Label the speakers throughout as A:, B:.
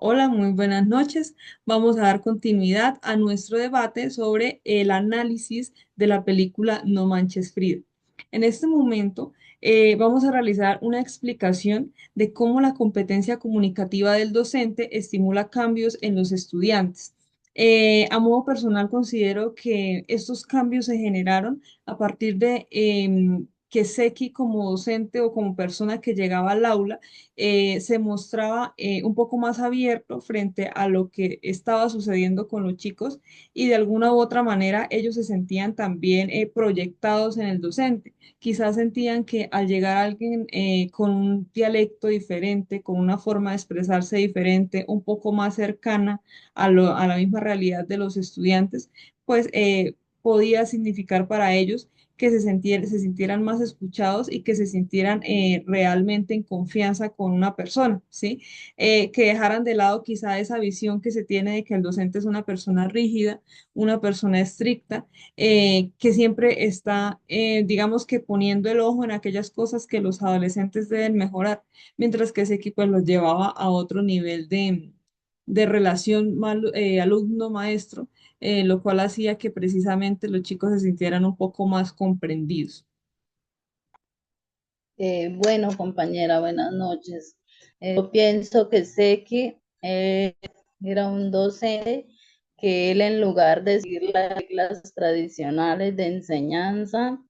A: Hola, muy buenas noches. Vamos a dar continuidad a nuestro debate sobre el análisis de la película No Manches Frida. En este momento vamos a realizar una explicación de cómo la competencia comunicativa del docente estimula cambios en los estudiantes. A modo personal, considero que estos cambios se generaron a partir de que Seki como docente o como persona que llegaba al aula se mostraba un poco más abierto frente a lo que estaba sucediendo con los chicos y de alguna u otra manera ellos se sentían también proyectados en el docente. Quizás sentían que al llegar alguien con un dialecto diferente, con una forma de expresarse diferente, un poco más cercana a la misma realidad de los estudiantes, pues podía significar para ellos que se sintieran más escuchados y que se sintieran realmente en confianza con una persona, ¿sí? Que dejaran de lado quizá esa visión que se tiene de que el docente es una persona rígida, una persona estricta, que siempre está, digamos que poniendo el ojo en aquellas cosas que los adolescentes deben mejorar, mientras que ese equipo los llevaba a otro nivel de relación alumno-maestro, lo cual hacía que precisamente los chicos se sintieran un poco más comprendidos.
B: Bueno, compañera, buenas noches. Yo pienso que Seki era un docente que él, en lugar de seguir las reglas tradicionales de enseñanza,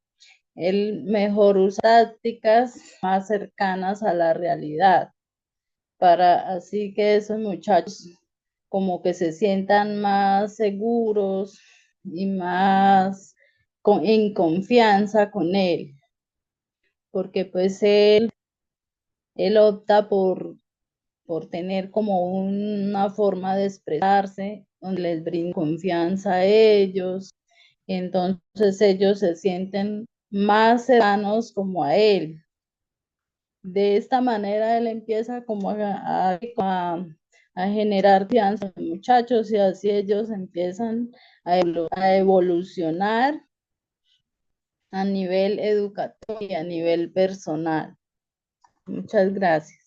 B: él mejor usa tácticas más cercanas a la realidad, para así que esos muchachos como que se sientan más seguros y más en confianza con él, porque pues él opta por tener como una forma de expresarse donde les brinda confianza a ellos, entonces ellos se sienten más cercanos como a él. De esta manera él empieza como a generar confianza en los muchachos, y así ellos empiezan a evolucionar a nivel educativo y a nivel personal. Muchas gracias.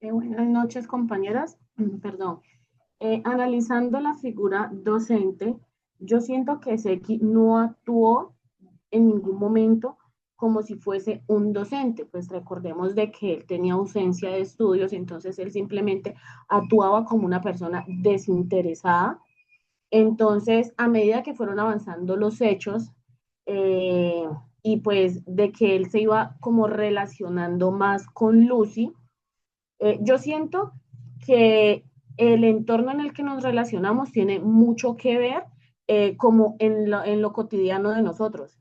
C: Buenas noches, compañeras. Perdón. Analizando la figura docente, yo siento que Seki no actuó en ningún momento como si fuese un docente, pues recordemos de que él tenía ausencia de estudios, entonces él simplemente actuaba como una persona desinteresada. Entonces, a medida que fueron avanzando los hechos, eh, y pues de que él se iba como relacionando más con Lucy, yo siento que el entorno en el que nos relacionamos tiene mucho que ver como en lo cotidiano de nosotros,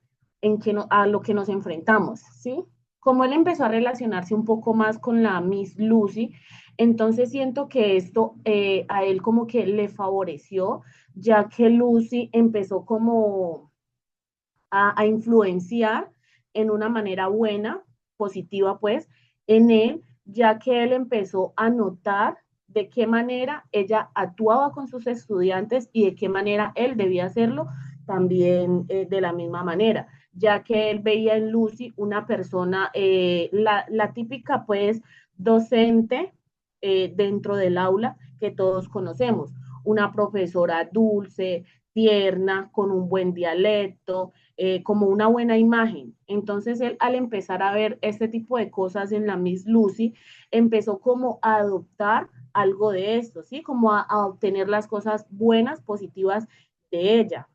C: a lo que nos enfrentamos, ¿sí? Como él empezó a relacionarse un poco más con la Miss Lucy, entonces siento que esto a él como que le favoreció, ya que Lucy empezó como a influenciar en una manera buena, positiva pues, en él, ya que él empezó a notar de qué manera ella actuaba con sus estudiantes y de qué manera él debía hacerlo también de la misma manera, ya que él veía en Lucy una persona, la típica pues docente dentro del aula que todos conocemos, una profesora dulce, tierna, con un buen dialecto, como una buena imagen. Entonces él, al empezar a ver este tipo de cosas en la Miss Lucy, empezó como a adoptar algo de esto, ¿sí? Como a obtener las cosas buenas, positivas de ella.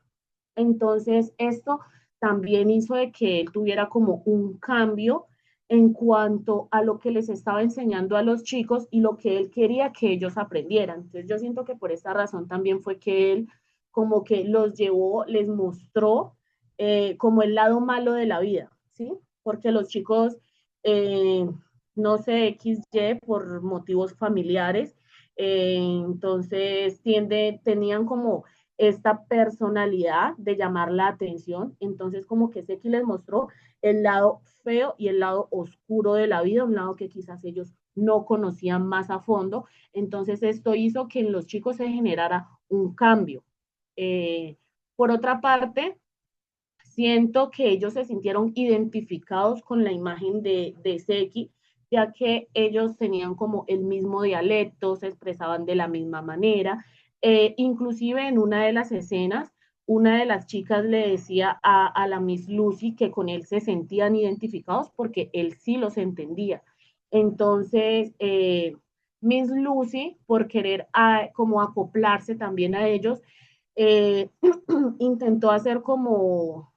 C: Entonces esto también hizo de que él tuviera como un cambio en cuanto a lo que les estaba enseñando a los chicos y lo que él quería que ellos aprendieran. Entonces yo siento que por esta razón también fue que él como que los llevó, les mostró como el lado malo de la vida, ¿sí? Porque los chicos, eh, no sé, XY por motivos familiares, entonces tenían como esta personalidad de llamar la atención, entonces como que Seki les mostró el lado feo y el lado oscuro de la vida, un lado que quizás ellos no conocían más a fondo, entonces esto hizo que en los chicos se generara un cambio. Por otra parte, siento que ellos se sintieron identificados con la imagen de Seki, ya que ellos tenían como el mismo dialecto, se expresaban de la misma manera. Inclusive en una de las escenas, una de las chicas le decía a la Miss Lucy que con él se sentían identificados porque él sí los entendía. Entonces, Miss Lucy, por querer como acoplarse también a ellos, eh, intentó hacer como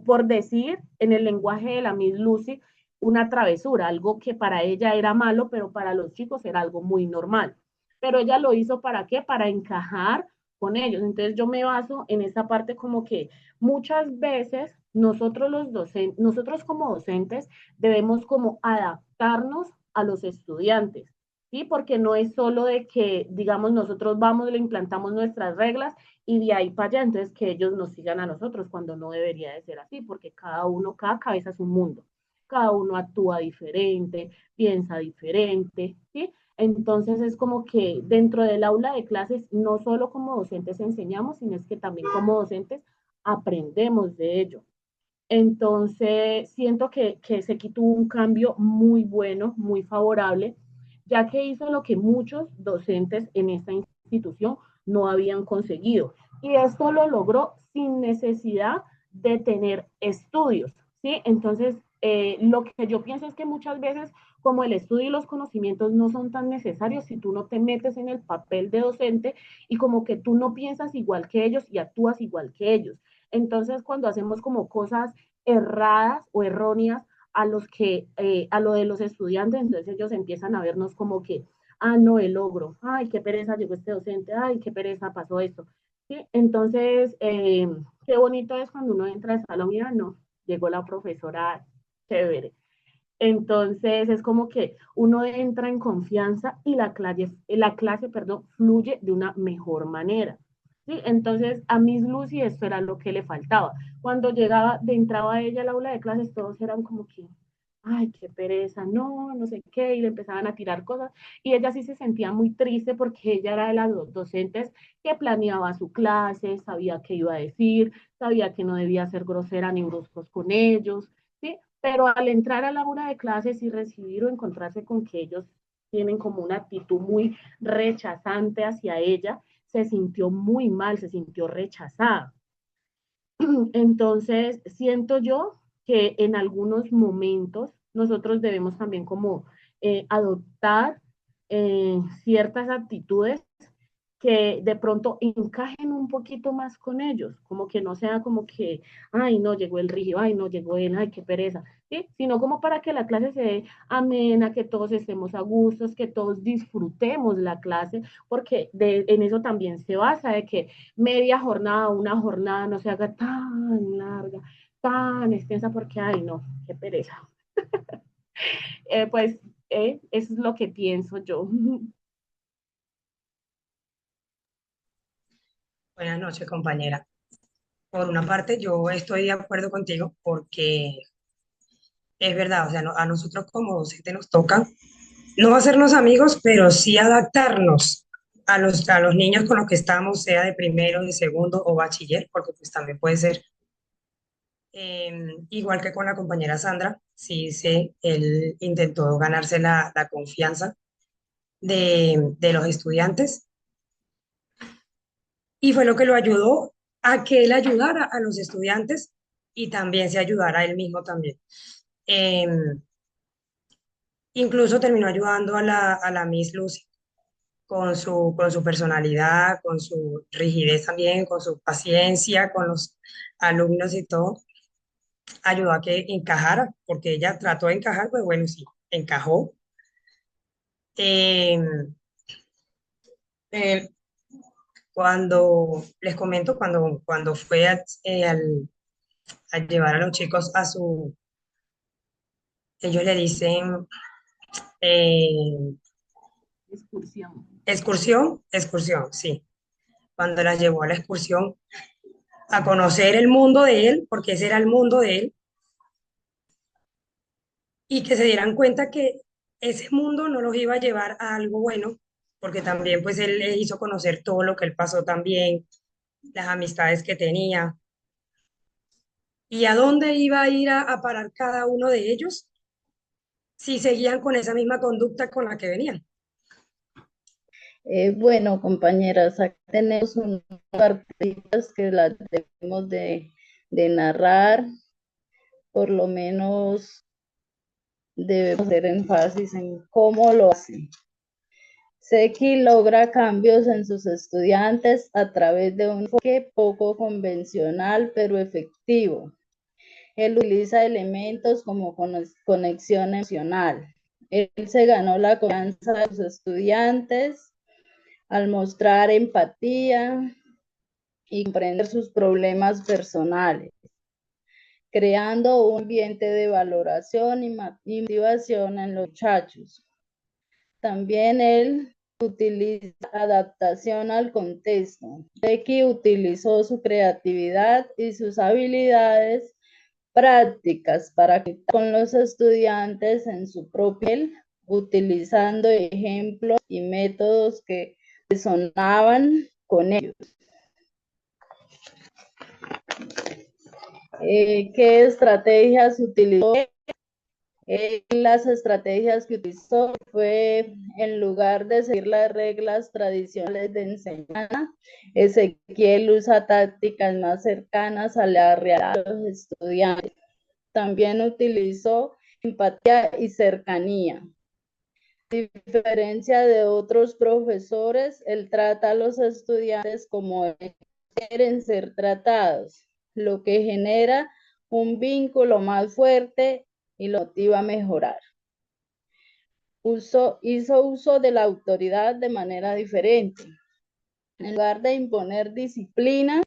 C: por decir en el lenguaje de la Miss Lucy una travesura, algo que para ella era malo, pero para los chicos era algo muy normal. Pero ella lo hizo ¿para qué? Para encajar con ellos. Entonces yo me baso en esa parte como que muchas veces nosotros los docentes, nosotros como docentes debemos como adaptarnos a los estudiantes. ¿Sí? Porque no es solo de que, digamos, nosotros vamos, le implantamos nuestras reglas y de ahí para allá, entonces que ellos nos sigan a nosotros cuando no debería de ser así, porque cada uno, cada cabeza es un mundo, cada uno actúa diferente, piensa diferente, ¿sí? Entonces es como que dentro del aula de clases, no solo como docentes enseñamos, sino es que también como docentes aprendemos de ello. Entonces, siento que Seki tuvo un cambio muy bueno, muy favorable, ya que hizo lo que muchos docentes en esta institución no habían conseguido. Y esto lo logró sin necesidad de tener estudios, ¿sí? Entonces, lo que yo pienso es que muchas veces, como el estudio y los conocimientos no son tan necesarios si tú no te metes en el papel de docente y como que tú no piensas igual que ellos y actúas igual que ellos. Entonces, cuando hacemos como cosas erradas o erróneas a lo de los estudiantes, entonces ellos empiezan a vernos como que, ah, no, el logro, ay, qué pereza llegó este docente, ay, qué pereza pasó esto. ¿Sí? Entonces, qué bonito es cuando uno entra al salón y, ah, no, llegó la profesora, chévere. Entonces es como que uno entra en confianza y la clase, fluye de una mejor manera. ¿Sí? Entonces a Miss Lucy esto era lo que le faltaba. Cuando entraba ella al aula de clases, todos eran como que, ay, qué pereza, no, no sé qué, y le empezaban a tirar cosas. Y ella sí se sentía muy triste porque ella era de las docentes que planeaba su clase, sabía qué iba a decir, sabía que no debía ser grosera ni bruscos con ellos, ¿sí? Pero al entrar a la aula de clases y recibir o encontrarse con que ellos tienen como una actitud muy rechazante hacia ella, se sintió muy mal, se sintió rechazada. Entonces, siento yo que en algunos momentos nosotros debemos también como adoptar ciertas actitudes que de pronto encajen un poquito más con ellos, como que no sea como que, ay, no llegó el rígido, ay, no llegó él, ay, qué pereza, ¿sí? Sino como para que la clase se dé amena, que todos estemos a gustos, que todos disfrutemos la clase, porque en eso también se basa, de que media jornada, una jornada no se haga tan larga, tan extensa, porque, ay, no, qué pereza. Pues eso es lo que pienso yo.
D: Buenas noches, compañera. Por una parte, yo estoy de acuerdo contigo porque es verdad, o sea, a nosotros como docentes nos toca no hacernos amigos, pero sí adaptarnos a los niños con los que estamos, sea de primero, de segundo o bachiller, porque pues también puede ser. Igual que con la compañera Sandra, sí, él intentó ganarse la confianza de los estudiantes y fue lo que lo ayudó a que él ayudara a los estudiantes y también se ayudara a él mismo también. Em, Incluso terminó ayudando a la Miss Lucy con su personalidad, con su rigidez también, con su paciencia, con los alumnos y todo. Ayudó a que encajara, porque ella trató de encajar, pues bueno, sí, encajó. Em, eh, Cuando les comento, cuando fue a llevar a los chicos a ellos le dicen eh,
C: Excursión.
D: excursión, sí. Cuando las llevó a la excursión a conocer el mundo de él, porque ese era el mundo de él, y que se dieran cuenta que ese mundo no los iba a llevar a algo bueno, porque también pues él les hizo conocer todo lo que él pasó también, las amistades que tenía. ¿Y a dónde iba a ir a parar cada uno de ellos si seguían con esa misma conducta con la que venían?
B: Bueno, compañeras, aquí tenemos unas partidas que las debemos de narrar, por lo menos debemos hacer énfasis en cómo lo hacen. Seki logra cambios en sus estudiantes a través de un enfoque poco convencional pero efectivo. Él utiliza elementos como conexión emocional. Él se ganó la confianza de los estudiantes al mostrar empatía y comprender sus problemas personales, creando un ambiente de valoración y motivación en los muchachos. También él utiliza adaptación al contexto. Becky utilizó su creatividad y sus habilidades prácticas para conectar con los estudiantes en su propia piel, utilizando ejemplos y métodos que resonaban con ellos. ¿Qué estrategias utilizó? Las estrategias que utilizó fue, en lugar de seguir las reglas tradicionales de enseñanza, Ezequiel usa tácticas más cercanas a la realidad de los estudiantes. También utilizó empatía y cercanía. A diferencia de otros profesores, él trata a los estudiantes como quieren ser tratados, lo que genera un vínculo más fuerte y lo motiva a mejorar. Hizo uso de la autoridad de manera diferente. En lugar de imponer disciplina,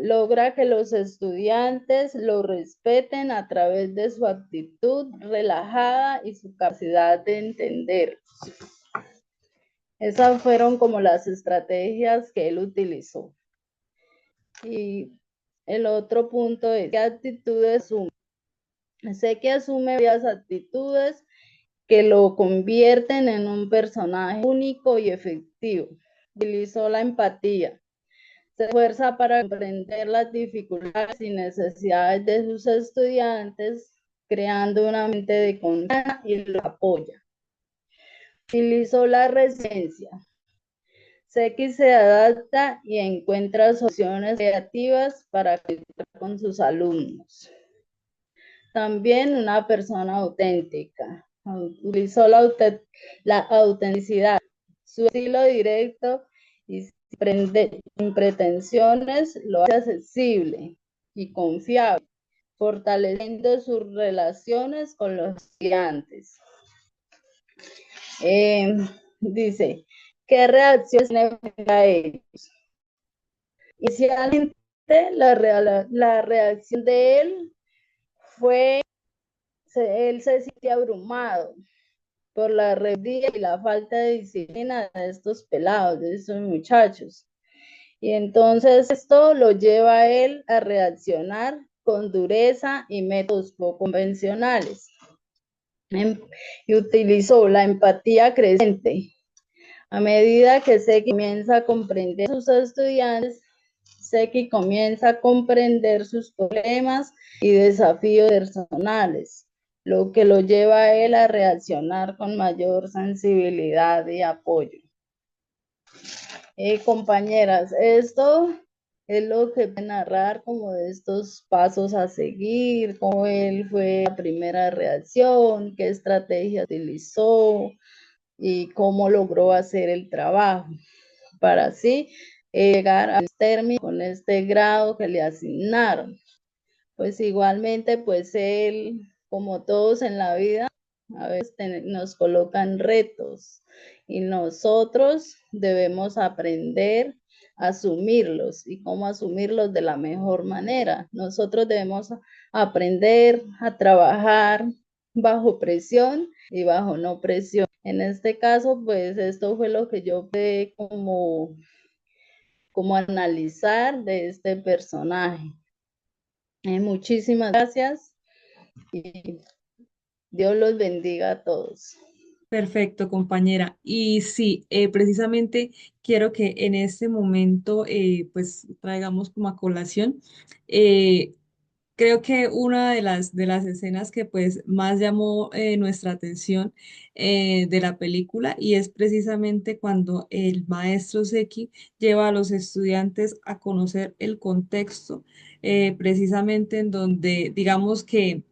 B: logra que los estudiantes lo respeten a través de su actitud relajada y su capacidad de entender. Esas fueron como las estrategias que él utilizó. Y el otro punto es, ¿qué actitudes asume? Sé que asume varias actitudes que lo convierten en un personaje único y efectivo. Utilizó la empatía. Se esfuerza para comprender las dificultades y necesidades de sus estudiantes, creando un ambiente de confianza y lo apoya. Utilizó la resiliencia. Seki se adapta y encuentra soluciones creativas para conectar con sus alumnos. También una persona auténtica. Utilizó la autenticidad. Su estilo directo y sin pretensiones lo hace accesible y confiable, fortaleciendo sus relaciones con los estudiantes. Dice, ¿qué reacciones a ellos? Inicialmente, la reacción de él fue, él se sintió abrumado por la rebeldía y la falta de disciplina de estos pelados, de estos muchachos. Y entonces esto lo lleva a él a reaccionar con dureza y métodos poco convencionales. Y utilizó la empatía creciente. A medida que Seki comienza a comprender a sus estudiantes, Seki comienza a comprender sus problemas y desafíos personales, lo que lo lleva a él a reaccionar con mayor sensibilidad y apoyo. Compañeras, esto es lo que voy a narrar como de estos pasos a seguir, cómo él fue la primera reacción, qué estrategia utilizó y cómo logró hacer el trabajo para así llegar al término con este grado que le asignaron. Pues igualmente, pues él, como todos en la vida, a veces nos colocan retos y nosotros debemos aprender a asumirlos y cómo asumirlos de la mejor manera. Nosotros debemos aprender a trabajar bajo presión y bajo no presión. En este caso, pues esto fue lo que yo pude como analizar de este personaje. Muchísimas gracias y Dios los bendiga a todos.
A: Perfecto, compañera. Y sí, precisamente quiero que en este momento pues traigamos como a colación eh, Creo que una de las escenas que pues más llamó nuestra atención de la película y es precisamente cuando el maestro Seki lleva a los estudiantes a conocer el contexto, precisamente en donde digamos que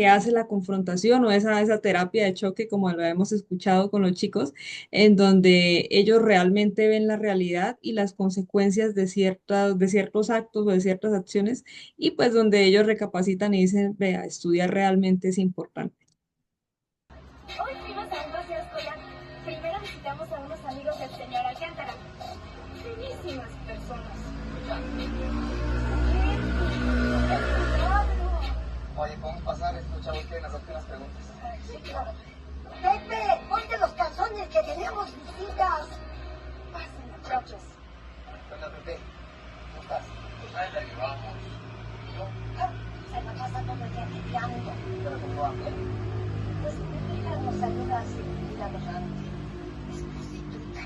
A: hace la confrontación o esa terapia de choque, como lo hemos escuchado con los chicos, en donde ellos realmente ven la realidad y las consecuencias de ciertos actos o de ciertas acciones, y pues donde ellos recapacitan y dicen, vea, estudiar realmente es importante.
E: Hoy fuimos a un paseo escolar. Primero visitamos a unos amigos del señor Alcántara. Bellísimas personas.
F: Oye, ¿podemos pasar? Estos chavos quieren hacerte unas preguntas.
E: Sí, claro. Pepe, ponte los calzones que tenemos visitas. Pasen, muchachos.
F: Hola, Pepe. ¿Cómo estás? Pues ahí la llevamos.
E: Se la pasa todo el día peleando.
F: ¿Pero cómo va?
E: Pues mi hija nos ayuda a seguir a los ramos. Es prostituta.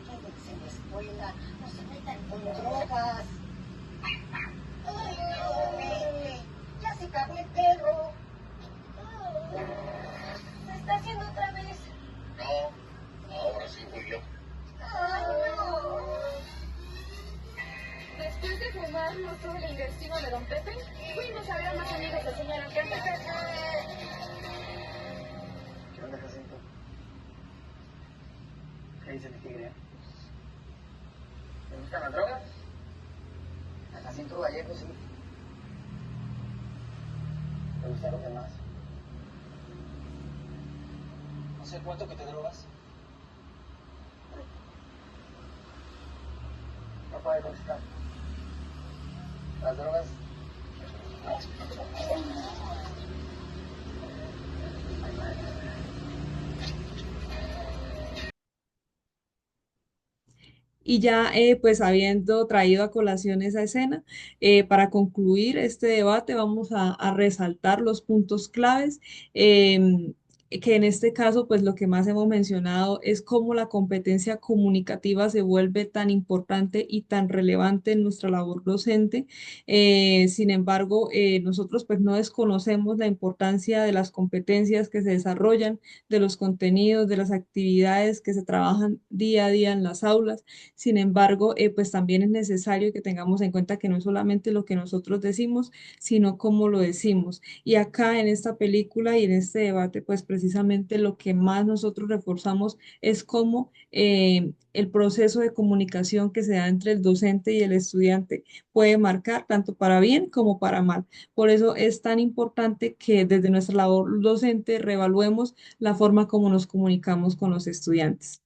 E: Quédense en la escuela, no se metan con drogas. Ay, no, Pepe. Ya se cagó el perro. Se está haciendo otra vez.
F: No, ahora sí voy yo.
E: Ay, no.
G: Después de fumarnos todo el ingestivo de don Pepe, fuimos a ver a más amigos del señor Alcántara.
F: ¿Qué onda, Jacinto? ¿Qué dice mi tigre? ¿Te gustan las drogas? A Jacinto Gallego sí. ¿Te gustan los demás? No sé cuánto que te drogas. No puede contestar. Las drogas.
A: Y ya, pues habiendo traído a colación esa escena, para concluir este debate vamos a resaltar los puntos claves, que en este caso, pues lo que más hemos mencionado es cómo la competencia comunicativa se vuelve tan importante y tan relevante en nuestra labor docente. Sin embargo, nosotros pues no desconocemos la importancia de las competencias que se desarrollan, de los contenidos, de las actividades que se trabajan día a día en las aulas. Sin embargo, pues también es necesario que tengamos en cuenta que no es solamente lo que nosotros decimos, sino cómo lo decimos. Y acá en esta película y en este debate, pues precisamente lo que más nosotros reforzamos es cómo el proceso de comunicación que se da entre el docente y el estudiante puede marcar tanto para bien como para mal. Por eso es tan importante que desde nuestra labor docente reevaluemos la forma como nos comunicamos con los estudiantes.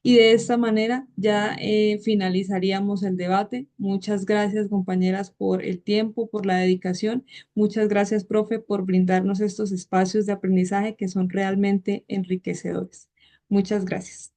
A: Y de esta manera ya finalizaríamos el debate. Muchas gracias, compañeras, por el tiempo, por la dedicación. Muchas gracias, profe, por brindarnos estos espacios de aprendizaje que son realmente enriquecedores. Muchas gracias.